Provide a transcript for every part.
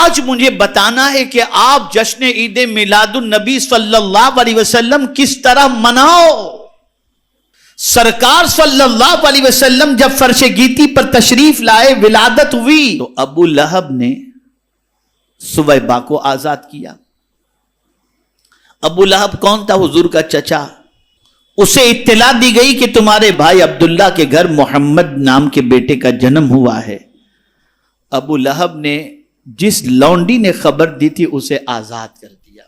آج مجھے بتانا ہے کہ آپ جشن عید میلاد النبی صلی اللہ علیہ وسلم کس طرح مناؤ۔ سرکار صلی اللہ علیہ وسلم جب فرش گیتی پر تشریف لائے، ولادت ہوئی، تو ابو لہب نے سویبہ کو آزاد کیا۔ ابو لہب کون تھا؟ حضور کا چچا۔ اسے اطلاع دی گئی کہ تمہارے بھائی عبداللہ کے گھر محمد نام کے بیٹے کا جنم ہوا ہے۔ ابو لہب نے جس لونڈی نے خبر دی تھی اسے آزاد کر دیا۔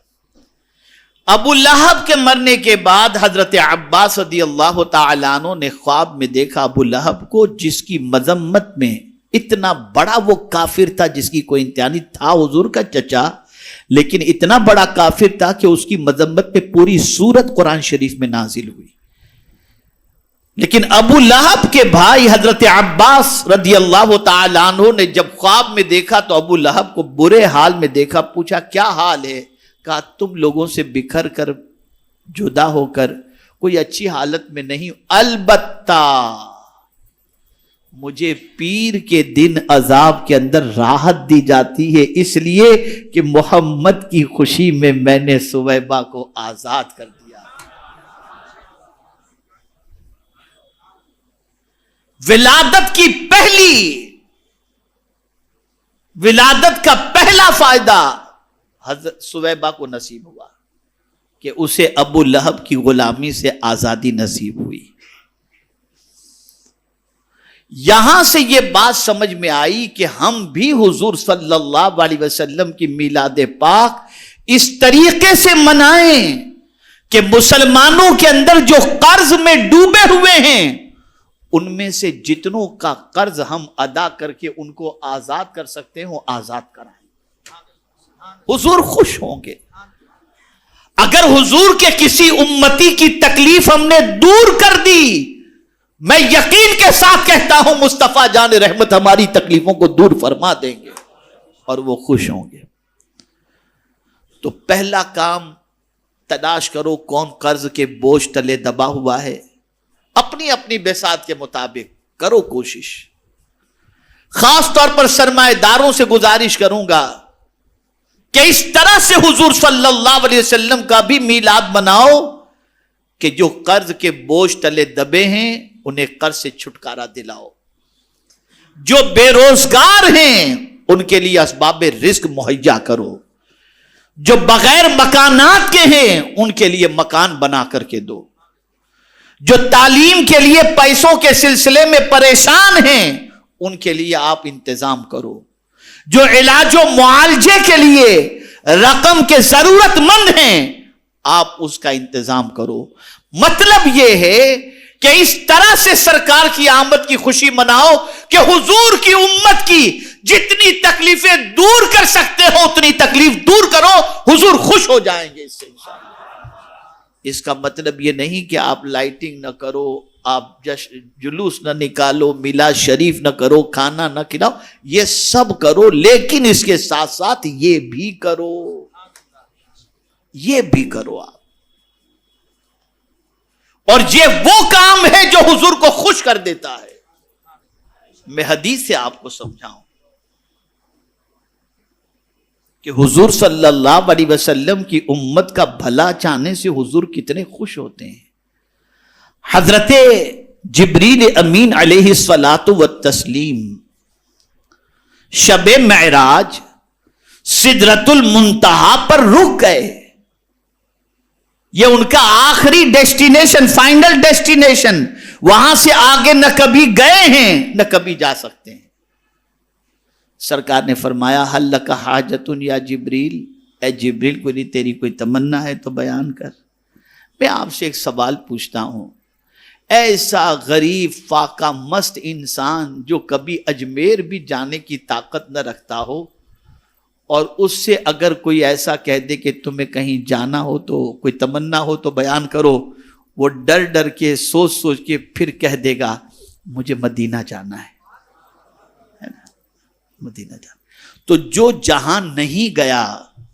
ابو لہب کے مرنے کے بعد حضرت عباس رضی اللہ تعالیٰ عنہ نے خواب میں دیکھا ابو لہب کو، جس کی مذمت میں اتنا بڑا وہ کافر تھا جس کی کوئی انتہا نہیں تھا، حضور کا چچا، لیکن اتنا بڑا کافر تھا کہ اس کی مذمت پہ پوری سورت قرآن شریف میں نازل ہوئی۔ لیکن ابو لہب کے بھائی حضرت عباس رضی اللہ تعالیٰ عنہ نے جب خواب میں دیکھا تو ابو لہب کو برے حال میں دیکھا، پوچھا کیا حال ہے؟ کہا تم لوگوں سے بکھر کر، جدا ہو کر کوئی اچھی حالت میں نہیں، البتہ مجھے پیر کے دن عذاب کے اندر راحت دی جاتی ہے، اس لیے کہ محمد کی خوشی میں نے سویبہ کو آزاد کر دیا۔ ولادت کی ولادت کا پہلا فائدہ حضرت سویبہ کو نصیب ہوا کہ اسے ابو لہب کی غلامی سے آزادی نصیب ہوئی۔ یہاں سے یہ بات سمجھ میں آئی کہ ہم بھی حضور صلی اللہ علیہ وسلم کی میلاد پاک اس طریقے سے منائیں کہ مسلمانوں کے اندر جو قرض میں ڈوبے ہوئے ہیں، ان میں سے جتنوں کا قرض ہم ادا کر کے ان کو آزاد کر سکتے ہیں وہ آزاد کرائیں۔ حضور خوش ہوں گے۔ اگر حضور کے کسی امتی کی تکلیف ہم نے دور کر دی، میں یقین کے ساتھ کہتا ہوں مصطفیٰ جان رحمت ہماری تکلیفوں کو دور فرما دیں گے اور وہ خوش ہوں گے۔ تو پہلا کام تلاش کرو کون قرض کے بوجھ تلے دبا ہوا ہے، اپنی اپنی بساط کے مطابق کرو کوشش۔ خاص طور پر سرمایہ داروں سے گزارش کروں گا کہ اس طرح سے حضور صلی اللہ علیہ وسلم کا بھی میلاد مناؤ کہ جو قرض کے بوجھ تلے دبے ہیں انہیں قرض سے چھٹکارا دلاؤ، جو بے روزگار ہیں ان کے لیے اسباب رزق مہیا کرو، جو بغیر مکانات کے ہیں ان کے لیے مکان بنا کر کے دو، جو تعلیم کے لیے پیسوں کے سلسلے میں پریشان ہیں ان کے لیے آپ انتظام کرو، جو علاج و معالجے کے لیے رقم کے ضرورت مند ہیں آپ اس کا انتظام کرو۔ مطلب یہ ہے کہ اس طرح سے سرکار کی آمد کی خوشی مناؤ کہ حضور کی امت کی جتنی تکلیفیں دور کر سکتے ہو اتنی تکلیف دور کرو، حضور خوش ہو جائیں گے اس سے انشاءاللہ۔ اس کا مطلب یہ نہیں کہ آپ لائٹنگ نہ کرو، آپ جلوس نہ نکالو، میلاد شریف نہ کرو، کھانا نہ کھلاؤ، یہ سب کرو، لیکن اس کے ساتھ ساتھ یہ بھی کرو آپ۔ اور یہ وہ کام ہے جو حضور کو خوش کر دیتا ہے۔ میں حدیث سے آپ کو سمجھاؤں کہ حضور صلی اللہ علیہ وسلم کی امت کا بھلا چاہنے سے حضور کتنے خوش ہوتے ہیں۔ حضرت جبریل امین علیہ الصلاۃ والتسلیم شب معراج سدرۃ المنتہا پر رک گئے۔ یہ ان کا آخری ڈیسٹینیشن، فائنل ڈیسٹینیشن، وہاں سے آگے نہ کبھی گئے ہیں نہ کبھی جا سکتے ہیں۔ سرکار نے فرمایا حل لک حاجت یا جبریل، اے جبریل کوئی نہیں تیری کوئی تمنا ہے تو بیان کر۔ میں آپ سے ایک سوال پوچھتا ہوں، ایسا غریب فاقہ مست انسان جو کبھی اجمیر بھی جانے کی طاقت نہ رکھتا ہو، اور اس سے اگر کوئی ایسا کہہ دے کہ تمہیں کہیں جانا ہو تو کوئی تمنا ہو تو بیان کرو، وہ ڈر ڈر کے سوچ سوچ کے پھر کہہ دے گا مجھے مدینہ جانا ہے نا، مدینہ جانا۔ تو جو جہاں نہیں گیا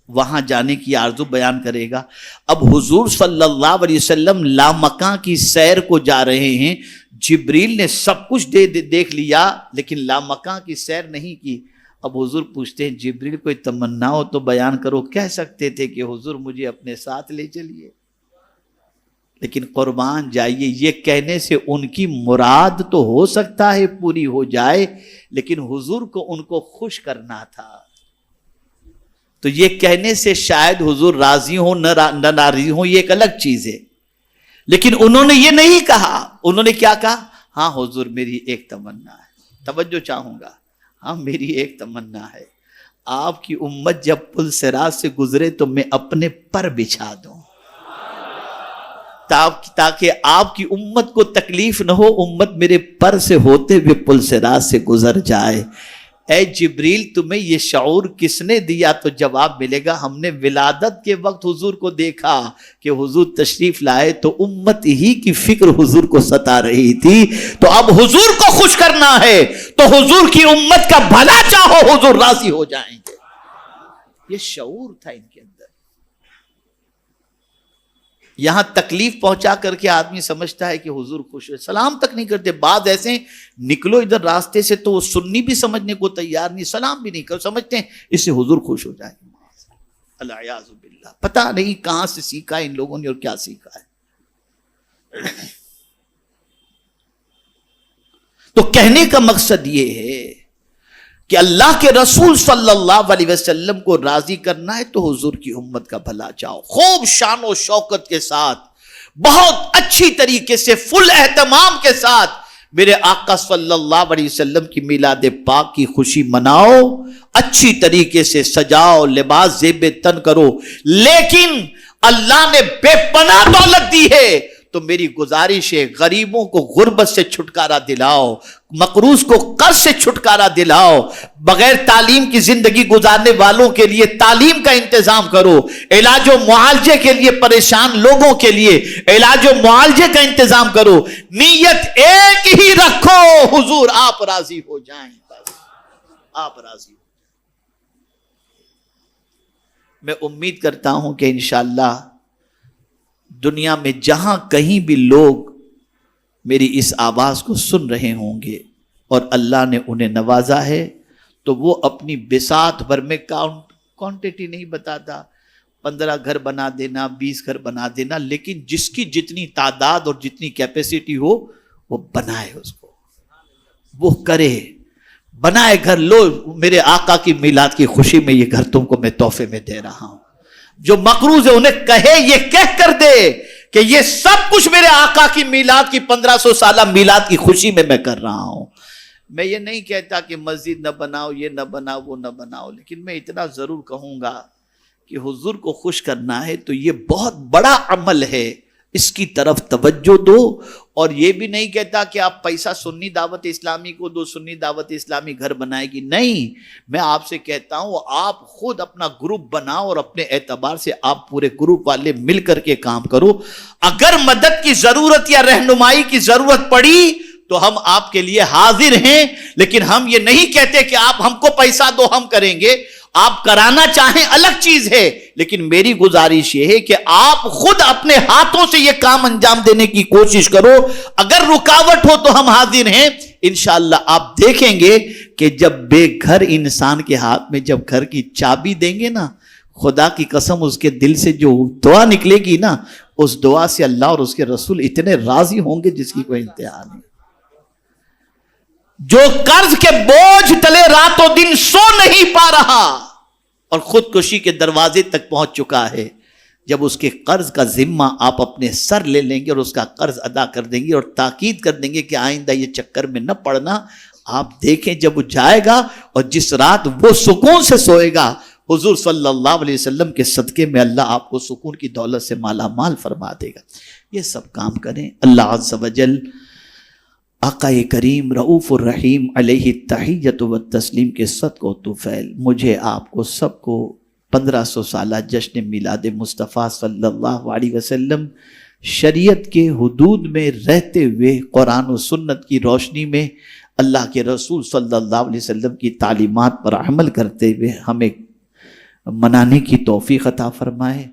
وہاں جانے کی آرزو بیان کرے گا۔ اب حضور صلی اللہ علیہ وسلم لامکاں کی سیر کو جا رہے ہیں، جبریل نے سب کچھ دیکھ لیا لیکن لامکاں کی سیر نہیں کی۔ اب حضور پوچھتے ہیں جبریل کوئی تمنا ہو تو بیان کرو، کہہ سکتے تھے کہ حضور مجھے اپنے ساتھ لے چلیے، لیکن قربان جائیے یہ کہنے سے ان کی مراد تو ہو سکتا ہے پوری ہو جائے، لیکن حضور کو ان کو خوش کرنا تھا، تو یہ کہنے سے شاید حضور راضی ہوں نہ ناراضی ہوں، یہ ایک الگ چیز ہے، لیکن انہوں نے یہ نہیں کہا، انہوں نے کیا کہا؟ ہاں حضور میری ایک تمنا ہے، توجہ چاہوں گا، ہاں میری ایک تمنا ہے، آپ کی امت جب پل صراط سے گزرے تو میں اپنے پر بچھا دوں تاکہ آپ کی امت کو تکلیف نہ ہو، امت میرے پر سے ہوتے ہوئے پل صراط سے گزر جائے۔ اے جبریل تمہیں یہ شعور کس نے دیا؟ تو جواب ملے گا ہم نے ولادت کے وقت حضور کو دیکھا کہ حضور تشریف لائے تو امت ہی کی فکر حضور کو ستا رہی تھی، تو اب حضور کو خوش کرنا ہے تو حضور کی امت کا بھلا چاہو، حضور راضی ہو جائیں گے۔ یہ شعور تھا ان کے اندر۔ یہاں تکلیف پہنچا کر کے آدمی سمجھتا ہے کہ حضور خوش ہے، سلام تک نہیں کرتے، بعض ایسے نکلو ادھر راستے سے تو وہ سنی بھی سمجھنے کو تیار نہیں، سلام بھی نہیں کر، سمجھتے ہیں اس سے حضور خوش ہو جائیں گے۔ العیاذ باللہ، پتہ نہیں کہاں سے سیکھا ان لوگوں نے اور کیا سیکھا ہے۔ تو کہنے کا مقصد یہ ہے کہ اللہ کے رسول صلی اللہ علیہ وسلم کو راضی کرنا ہے تو حضور کی امت کا بھلا چاہو، خوب شان و شوکت کے ساتھ، بہت اچھی طریقے سے، فل اہتمام کے ساتھ میرے آقا صلی اللہ علیہ وسلم کی میلاد پاک کی خوشی مناؤ، اچھی طریقے سے سجاؤ، لباس زیب تن کرو، لیکن اللہ نے بے پناہ دولت دی ہے تو میری گزارش ہے غریبوں کو غربت سے چھٹکارا دلاؤ، مقروض کو قرض سے چھٹکارا دلاؤ، بغیر تعلیم کی زندگی گزارنے والوں کے لیے تعلیم کا انتظام کرو، علاج و معالجے کے لیے پریشان لوگوں کے لیے علاج و معالجے کا انتظام کرو، نیت ایک ہی رکھو، حضور آپ راضی ہو جائیں، بس آپ راضی ہو۔ میں امید کرتا ہوں کہ انشاءاللہ دنیا میں جہاں کہیں بھی لوگ میری اس آواز کو سن رہے ہوں گے اور اللہ نے انہیں نوازا ہے تو وہ اپنی بساط بھر میں کوانٹٹی نہیں بتاتا، 15 گھر بنا دینا، 20 گھر بنا دینا، لیکن جس کی جتنی تعداد اور جتنی کیپیسٹی ہو وہ بنائے، اس کو وہ کرے، بنائے گھر۔ لو میرے آقا کی میلاد کی خوشی میں یہ گھر تم کو میں تحفے میں دے رہا ہوں، جو مقروض ہے انہیں کہے، یہ کہہ کر دے کہ یہ سب کچھ میرے آقا کی میلاد کی 1500 سالہ میلاد کی خوشی میں کر رہا ہوں۔ میں یہ نہیں کہتا کہ مسجد نہ بناؤ، یہ نہ بناؤ، وہ نہ بناؤ، لیکن میں اتنا ضرور کہوں گا کہ حضور کو خوش کرنا ہے تو یہ بہت بڑا عمل ہے، اس کی طرف توجہ دو، اور یہ بھی نہیں کہتا کہ آپ پیسہ سنی دعوت اسلامی کو دو، سنی دعوت اسلامی گھر بنائے گی، نہیں، میں آپ سے کہتا ہوں آپ خود اپنا گروپ بناؤ اور اپنے اعتبار سے آپ پورے گروپ والے مل کر کے کام کرو۔ اگر مدد کی ضرورت یا رہنمائی کی ضرورت پڑی تو ہم آپ کے لیے حاضر ہیں، لیکن ہم یہ نہیں کہتے کہ آپ ہم کو پیسہ دو ہم کریں گے، آپ کرانا چاہیں الگ چیز ہے، لیکن میری گزارش یہ ہے کہ آپ خود اپنے ہاتھوں سے یہ کام انجام دینے کی کوشش کرو۔ اگر رکاوٹ ہو تو ہم حاضر ہیں، انشاءاللہ آپ دیکھیں گے کہ جب بے گھر انسان کے ہاتھ میں جب گھر کی چابی دیں گے نا، خدا کی قسم اس کے دل سے جو دعا نکلے گی نا، اس دعا سے اللہ اور اس کے رسول اتنے راضی ہوں گے جس کی کوئی انتہا نہیں۔ جو قرض کے بوجھ تلے راتوں دن سو نہیں پا رہا اور خودکشی کے دروازے تک پہنچ چکا ہے، جب اس کے قرض کا ذمہ آپ اپنے سر لے لیں گے اور اس کا قرض ادا کر دیں گے اور تاکید کر دیں گے کہ آئندہ یہ چکر میں نہ پڑنا، آپ دیکھیں جب وہ جائے گا اور جس رات وہ سکون سے سوئے گا، حضور صلی اللہ علیہ وسلم کے صدقے میں اللہ آپ کو سکون کی دولت سے مالا مال فرما دے گا۔ یہ سب کام کریں۔ اللہ عز و جل آقا کریم رؤوف الرحیم علیہ التحیۃ والتسلیم کے صدقہ و طفیل مجھے آپ کو سب کو 1500 سالہ جشن میلاد مصطفیٰ صلی اللہ علیہ وسلم شریعت کے حدود میں رہتے ہوئے قرآن و سنت کی روشنی میں اللہ کے رسول صلی اللہ علیہ وسلم کی تعلیمات پر عمل کرتے ہوئے ہمیں منانے کی توفیق عطا فرمائے۔